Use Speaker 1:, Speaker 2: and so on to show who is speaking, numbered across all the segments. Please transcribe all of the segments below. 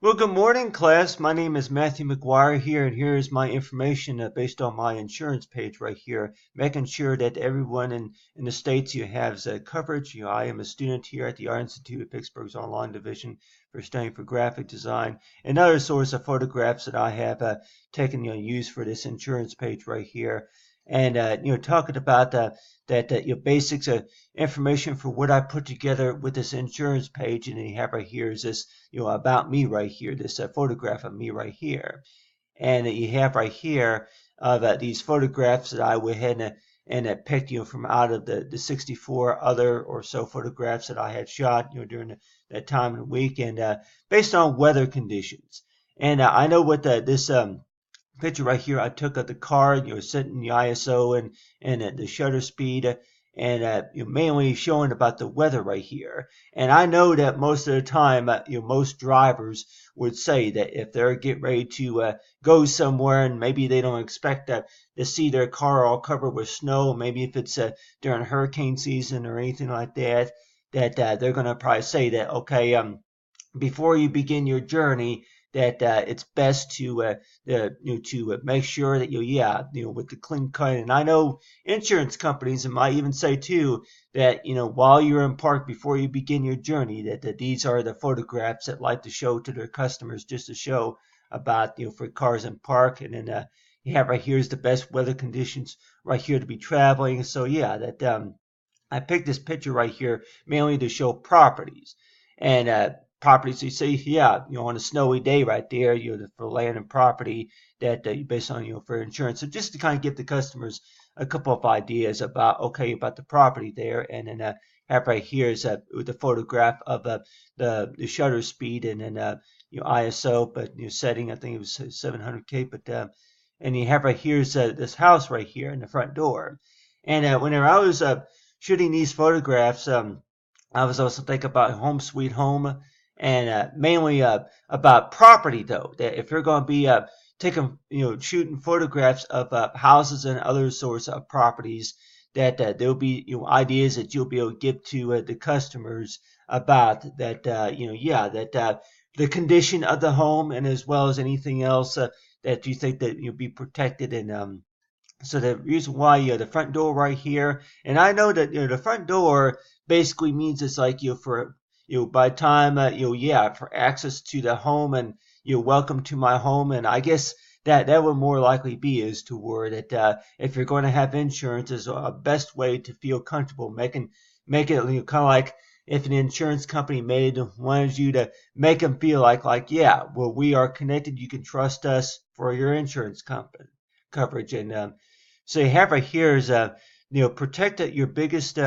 Speaker 1: Well, good morning, class. My name is Matthew McGuire here, and here is my information based on my insurance page right here, making sure that everyone in the states you have coverage. I am a student here at the Art Institute of Pittsburgh's online division for studying for graphic design and other sorts of photographs that I have taken, used for this insurance page right here. And talking about basics information for what I put together with this insurance page, and then you have right here is this about me right here, this photograph of me right here. And you have right here these photographs that I went ahead and picked from out of the 64 other or so photographs that I had shot during that time of the week, and based on weather conditions. And I know what this picture right here I took of the car, setting the ISO and the shutter speed, and mainly showing about the weather right here. And I know that most of the time, most drivers would say that if they're getting ready to go somewhere and maybe they don't expect to see their car all covered with snow, maybe if it's during hurricane season or anything like that, that they're going to probably say that, okay, before you begin your journey, that it's best to make sure that with the clean cut. And I know insurance companies and might even say too that while you're in park before you begin your journey, that these are the photographs that like to show to their customers, just to show about for cars in park. And then you have right here's the best weather conditions right here to be traveling. So I picked this picture right here mainly to show properties. And properties, you see, on a snowy day right there, for land and property that based on, for insurance. So just to kind of give the customers a couple of ideas about the property there. And then have right here is the photograph of the shutter speed and then ISO, but setting, I think it was 700K, but and you have right here is this house right here in the front door. And whenever I was shooting these photographs, I was also thinking about Home Sweet Home, and mainly about property, though. That if you're going to be shooting photographs of houses and other sorts of properties, that there'll be ideas that you'll be able to give to the customers about that. The condition of the home, and as well as anything else that you think that you'll be protected and. So the reason why the front door right here, and I know that the front door basically means it's like for by the time for access to the home and welcome to my home. And I guess that would more likely be is to word that if you're going to have insurance is a best way to feel comfortable make it kind of like if an insurance company wanted you to make them feel like we are connected, you can trust us for your insurance company coverage. And so you have right here is protect your biggest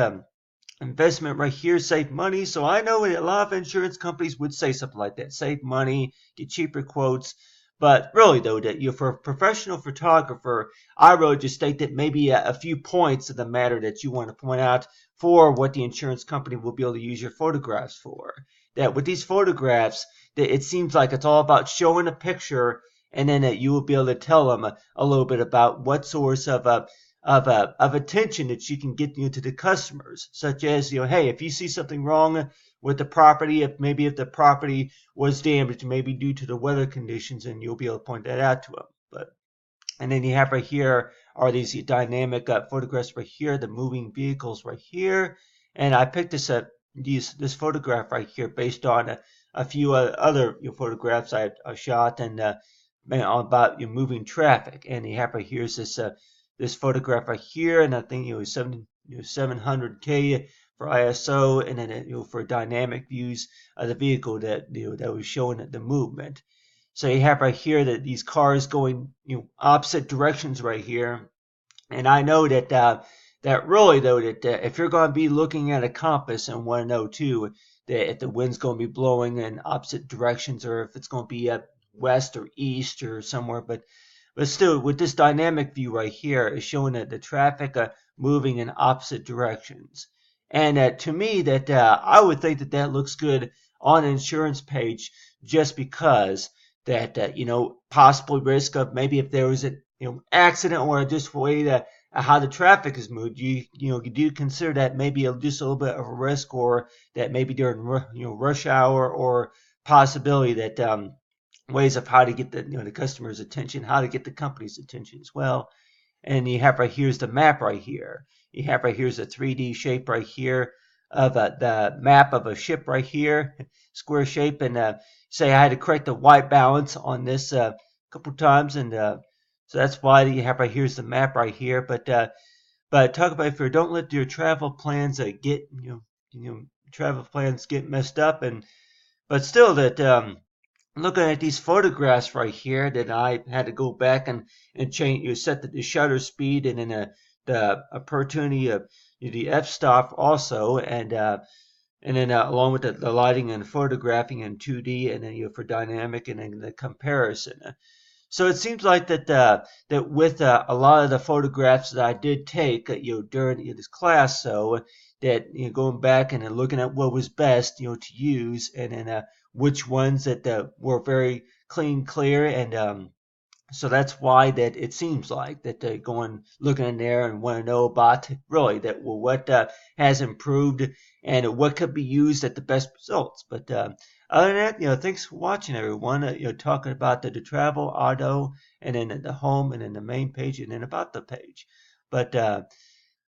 Speaker 1: investment right here, save money. So I know a lot of insurance companies would say something like that, save money, get cheaper quotes. But really, though, that for a professional photographer, I really just state that maybe a few points of the matter that you want to point out for what the insurance company will be able to use your photographs for. That with these photographs, that it seems like it's all about showing a picture, and then that you will be able to tell them a little bit about what source of attention that you can get to the customers, such as hey, if you see something wrong with the property, if the property was damaged, maybe due to the weather conditions, and you'll be able to point that out to them. And then you have right here are these dynamic photographs right here, the moving vehicles right here, and I picked this photograph right here based on a few other photographs I shot and about moving traffic. And you have right here is this photograph right here, and I think it was 700K for ISO, and then for dynamic views of the vehicle that that was showing the movement. So you have right here that these cars going opposite directions right here, and I know that that really though that if you're going to be looking at a compass and want to know too that if the wind's going to be blowing in opposite directions or if it's going to be west or east or somewhere, but still, with this dynamic view right here, is showing that the traffic moving in opposite directions. And to me, that I would think that looks good on an insurance page, just because that possible risk of maybe if there was an accident or just way that how the traffic is moved, you do consider that maybe just a little bit of a risk, or that maybe during rush hour, or possibility that ways of how to get the customer's attention, how to get the company's attention as well. And you have right here's the map right here. You have right here's a 3D shape right here of the map of a ship right here, square shape. And say I had to correct the white balance on this a couple times, and so that's why you have right here's the map right here. But talk about if you don't let your travel plans get travel plans get messed up, and but still that looking at these photographs right here that I had to go back and change. You set the shutter speed and then the opportunity of the f-stop also, and then along with the lighting and photographing in 2D, and then for dynamic and then the comparison. So it seems like that with a lot of the photographs that I did take during this class, so that going back and then looking at what was best to use, and then which ones that were very clean, clear, and so that's why that it seems like that they're going looking in there and want to know about really that what has improved and what could be used at the best results. But other than that, thanks for watching, everyone. Talking about the travel, auto, and then the home, and then the main page, and then about the page. But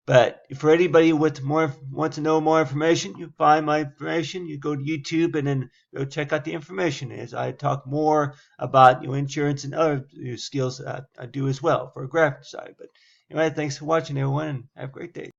Speaker 1: but for anybody with more wants to know more information, you find my information. You go to YouTube and then go check out the information. As I talk more about insurance and other skills that I do as well for a graphic side. But anyway, thanks for watching, everyone, and have a great day.